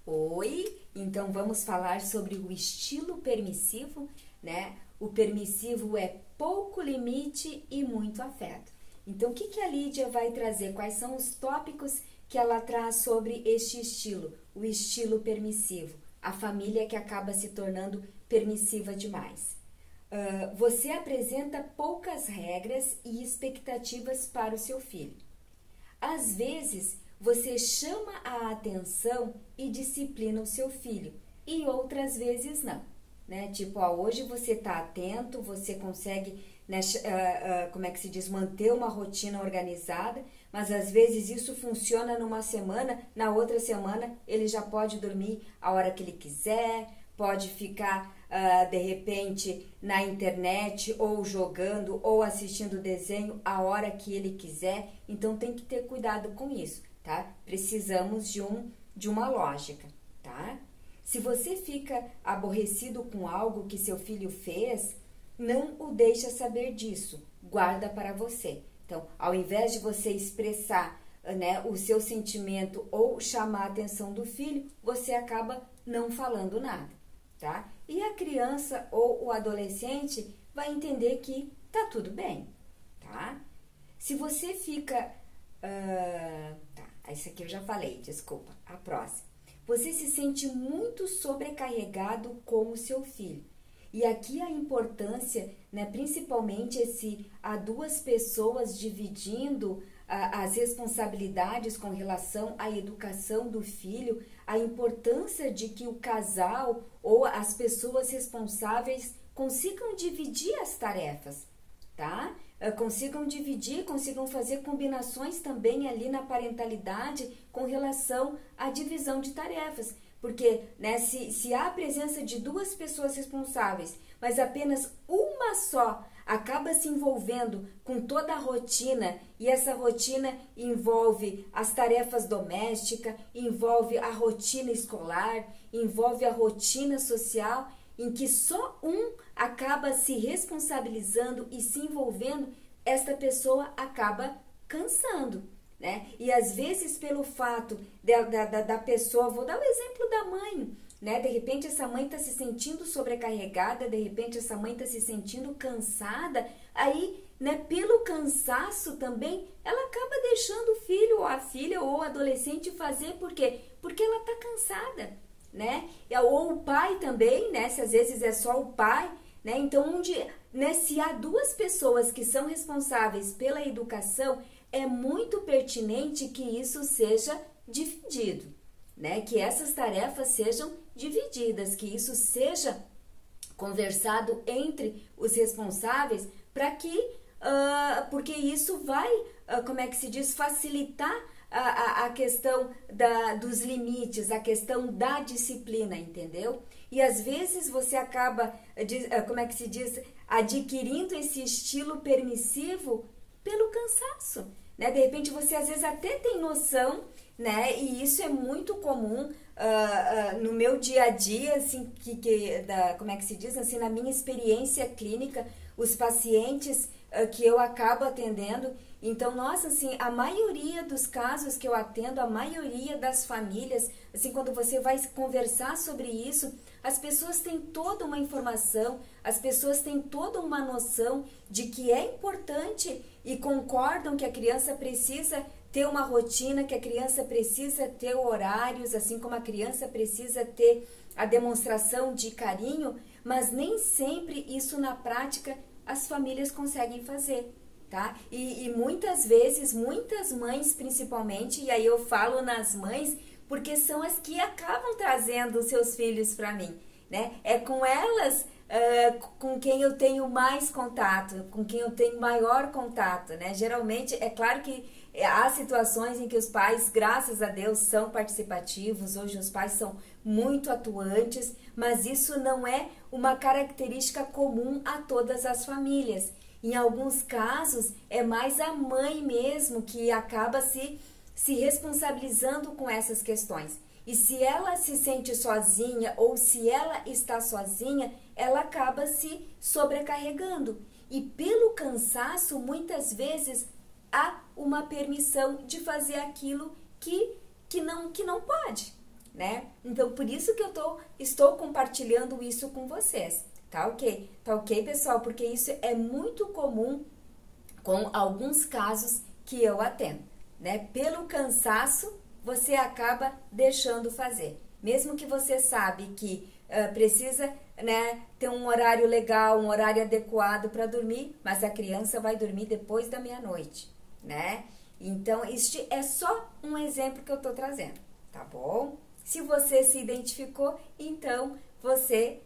Oi, então vamos falar sobre o estilo permissivo, né? O permissivo é pouco limite e muito afeto. Então, o que a Lídia vai trazer? Quais são os tópicos que ela traz sobre este estilo, o estilo permissivo? A família que acaba se tornando permissiva demais. Você apresenta poucas regras e expectativas para o seu filho. Às vezes, você chama a atenção e disciplina o seu filho, e outras vezes não, né? Tipo, hoje você está atento, você consegue, né, manter uma rotina organizada, mas às vezes isso funciona numa semana, na outra semana ele já pode dormir a hora que ele quiser, pode ficar, de repente, na internet, ou jogando, ou assistindo desenho a hora que ele quiser. Então, tem que ter cuidado com isso, tá? Precisamos de uma lógica, tá? Se você fica aborrecido com algo que seu filho fez, não o deixa saber disso, guarda para você. Então, ao invés de você expressar, né, o seu sentimento ou chamar a atenção do filho, você acaba não falando nada, tá? E a criança ou o adolescente vai entender que tá tudo bem, tá? Se você fica... isso aqui eu já falei, desculpa, a próxima. Você se sente muito sobrecarregado com o seu filho. E aqui a importância, né, principalmente se há duas pessoas dividindo as responsabilidades com relação à educação do filho, a importância de que o casal ou as pessoas responsáveis consigam dividir as tarefas, tá? Consigam dividir, consigam fazer combinações também ali na parentalidade com relação à divisão de tarefas. Porque, né, se há a presença de duas pessoas responsáveis, mas apenas uma só acaba se envolvendo com toda a rotina, e essa rotina envolve as tarefas domésticas, envolve a rotina escolar, envolve a rotina social, em que só um acaba se responsabilizando e se envolvendo, esta pessoa acaba cansando, né? E às vezes pelo fato da pessoa, vou dar o exemplo da mãe, né? De repente essa mãe está se sentindo sobrecarregada, de repente essa mãe está se sentindo cansada, aí, né, pelo cansaço também, ela acaba deixando o filho ou a filha ou o adolescente fazer, por quê? Porque ela está cansada, né? Ou o pai também, né? Se às vezes é só o pai, né? Então, né, se há duas pessoas que são responsáveis pela educação, é muito pertinente que isso seja dividido, né? Que essas tarefas sejam divididas, que isso seja conversado entre os responsáveis, para que, porque isso vai, facilitar a questão dos limites, a questão da disciplina, entendeu? E às vezes você acaba, adquirindo esse estilo permissivo pelo cansaço, né? De repente você às vezes até tem noção, né? E isso é muito comum no meu dia a dia, assim, assim, na minha experiência clínica, os pacientes que eu acabo atendendo. Então, nossa, assim, a maioria dos casos que eu atendo, a maioria das famílias, assim, quando você vai conversar sobre isso, as pessoas têm toda uma informação, as pessoas têm toda uma noção de que é importante e concordam que a criança precisa ter uma rotina, que a criança precisa ter horários, assim como a criança precisa ter a demonstração de carinho, mas nem sempre isso na prática as famílias conseguem fazer, tá? E muitas vezes, muitas mães principalmente, e aí eu falo nas mães, porque são as que acabam trazendo os seus filhos para mim, né? É com elas com quem eu tenho mais contato, com quem eu tenho maior contato, né? Geralmente, é claro que há situações em que os pais, graças a Deus, são participativos, hoje os pais são muito atuantes, mas isso não é uma característica comum a todas as famílias. Em alguns casos, é mais a mãe mesmo que acaba se responsabilizando com essas questões. E se ela se sente sozinha ou se ela está sozinha, ela acaba se sobrecarregando. E pelo cansaço, muitas vezes, há uma permissão de fazer aquilo que não pode, né? Então, por isso que estou compartilhando isso com vocês, tá ok? Tá ok, pessoal? Porque isso é muito comum com alguns casos que eu atendo, né? Pelo cansaço, você acaba deixando fazer. Mesmo que você sabe que precisa, né, ter um horário legal, um horário adequado para dormir, mas a criança vai dormir depois da meia-noite, né? Então, este é só um exemplo que eu tô trazendo, tá bom? Se você se identificou, então você,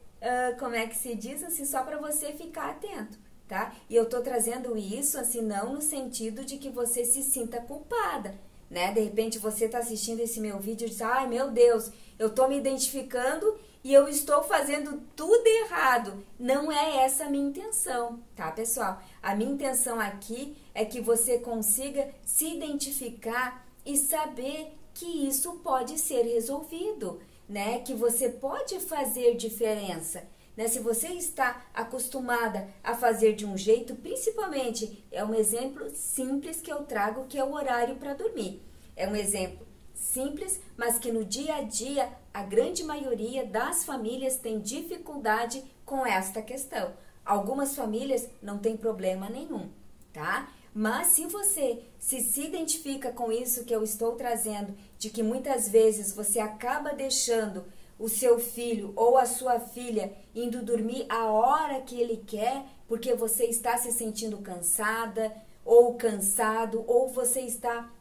como é que se diz, assim, só para você ficar atento, tá? E eu tô trazendo isso, assim, não no sentido de que você se sinta culpada, né? De repente você tá assistindo esse meu vídeo e diz, ai meu Deus, eu tô me identificando e eu estou fazendo tudo errado. Não é essa a minha intenção, tá, pessoal? A minha intenção aqui é que você consiga se identificar e saber que isso pode ser resolvido, né? Que você pode fazer diferença, né? Se você está acostumada a fazer de um jeito, principalmente, é um exemplo simples que eu trago, que é o horário para dormir. É um exemplo simples, mas que no dia a dia a grande maioria das famílias tem dificuldade com esta questão. Algumas famílias não tem problema nenhum, tá? Mas se você se identifica com isso que eu estou trazendo, de que muitas vezes você acaba deixando o seu filho ou a sua filha indo dormir a hora que ele quer, porque você está se sentindo cansada ou cansado, ou você está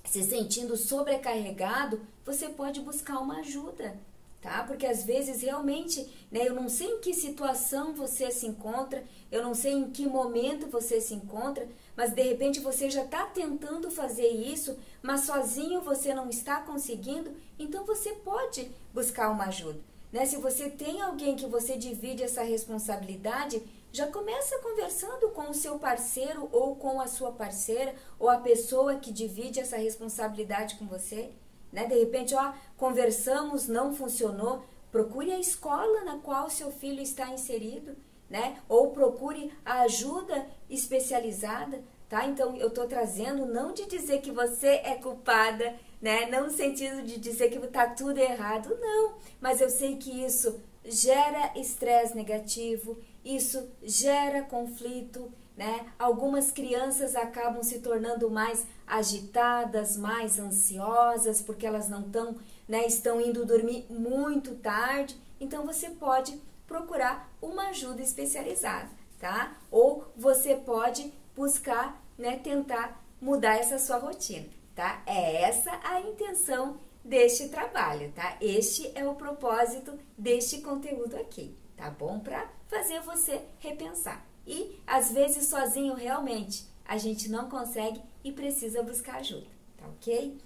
se sentindo sobrecarregado, você pode buscar uma ajuda, tá? Porque às vezes realmente, né, eu não sei em que situação você se encontra, eu não sei em que momento você se encontra, mas de repente você já está tentando fazer isso, mas sozinho você não está conseguindo, então você pode buscar uma ajuda, né? Se você tem alguém que você divide essa responsabilidade, já começa conversando com o seu parceiro ou com a sua parceira ou a pessoa que divide essa responsabilidade com você, né? De repente, ó, conversamos, não funcionou, procure a escola na qual seu filho está inserido, né? Ou procure a ajuda especializada, tá? Então, eu tô trazendo não de dizer que você é culpada, né? Não no sentido de dizer que tá tudo errado, não. Mas eu sei que isso gera estresse negativo, isso gera conflito, né? Algumas crianças acabam se tornando mais agitadas, mais ansiosas, porque elas não estão, né, estão indo dormir muito tarde. Então, você pode procurar uma ajuda especializada, tá? Ou você pode buscar, né, tentar mudar essa sua rotina, tá? É essa a intenção deste trabalho, tá? Este é o propósito deste conteúdo aqui, tá bom? Para fazer você repensar. E, às vezes, sozinho, realmente, a gente não consegue e precisa buscar ajuda, tá ok?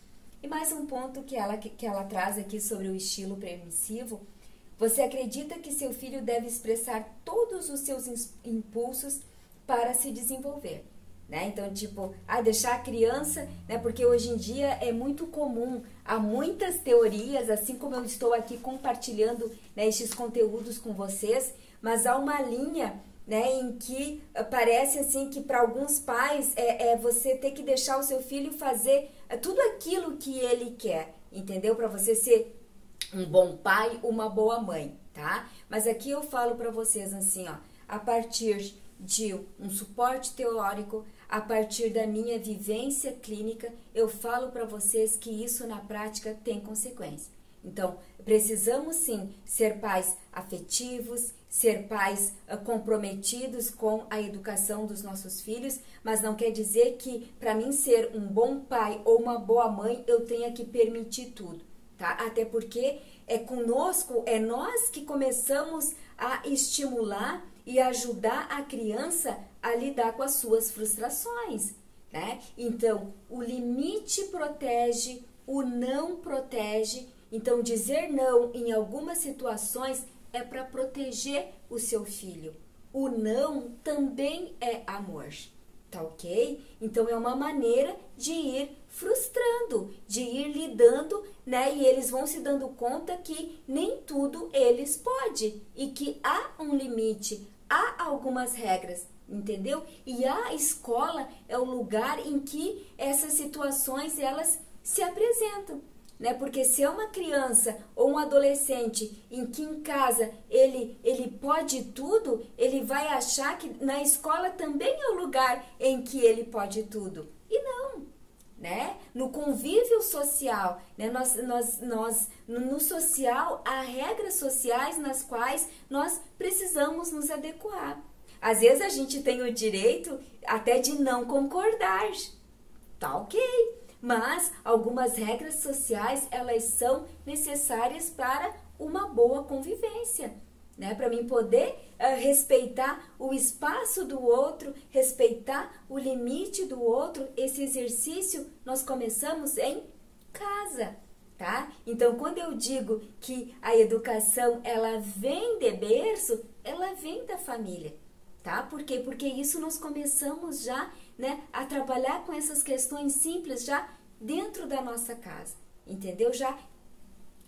E mais um ponto que ela traz aqui sobre o estilo permissivo. Você acredita que seu filho deve expressar todos os seus impulsos para se desenvolver, né? Então, tipo, deixar a criança, né? Porque hoje em dia é muito comum, há muitas teorias, assim como eu estou aqui compartilhando, né, estes conteúdos com vocês, mas há uma linha, né, em que parece assim que para alguns pais você ter que deixar o seu filho fazer tudo aquilo que ele quer, entendeu? Para você ser um bom pai, uma boa mãe, tá? Mas aqui eu falo para vocês assim, ó, a partir de um suporte teórico, a partir da minha vivência clínica, eu falo para vocês que isso na prática tem consequência. Então, precisamos sim ser pais afetivos, ser pais comprometidos com a educação dos nossos filhos, mas não quer dizer que para mim ser um bom pai ou uma boa mãe eu tenha que permitir tudo, tá? Até porque é conosco, é nós que começamos a estimular e ajudar a criança a lidar com as suas frustrações, né? Então, o limite protege, o não protege. Então, dizer não em algumas situações é para proteger o seu filho. O não também é amor, tá ok? Então, é uma maneira de ir frustrando, de ir lidando, né? E eles vão se dando conta que nem tudo eles podem e que há um limite, há algumas regras, entendeu? E a escola é o lugar em que essas situações, elas se apresentam. né? Porque se é uma criança ou um adolescente em que em casa ele pode tudo, ele vai achar que na escola também é o lugar em que ele pode tudo. E não, né? No convívio social, né? No social, há regras sociais nas quais nós precisamos nos adequar. Às vezes a gente tem o direito até de não concordar, tá ok, mas algumas regras sociais, elas são necessárias para uma boa convivência, né? Para mim poder respeitar o espaço do outro, respeitar o limite do outro. Esse exercício nós começamos em casa, tá? Então, quando eu digo que a educação, ela vem de berço, ela vem da família, tá? Por quê? Porque isso nós começamos já, né, a trabalhar com essas questões simples já dentro da nossa casa, entendeu? Já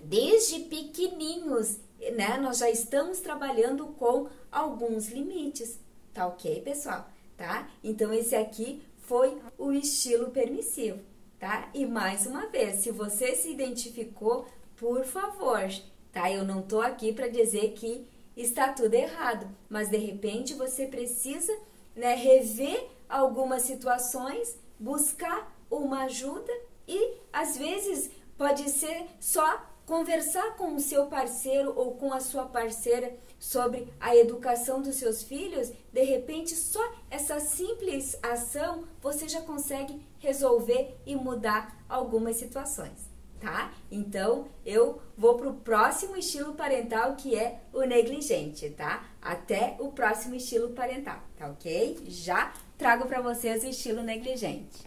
desde pequenininhos, né, nós já estamos trabalhando com alguns limites, tá ok, pessoal? Tá? Então, esse aqui foi o estilo permissivo, tá? E mais uma vez, se você se identificou, por favor, tá? Eu não tô aqui para dizer que está tudo errado, mas de repente você precisa, né, rever algumas situações, buscar uma ajuda e às vezes pode ser só conversar com o seu parceiro ou com a sua parceira sobre a educação dos seus filhos. De repente, só essa simples ação você já consegue resolver e mudar algumas situações, tá? Então, eu vou pro próximo estilo parental, que é o negligente, tá? Até o próximo estilo parental, tá ok? Já trago para vocês o estilo negligente.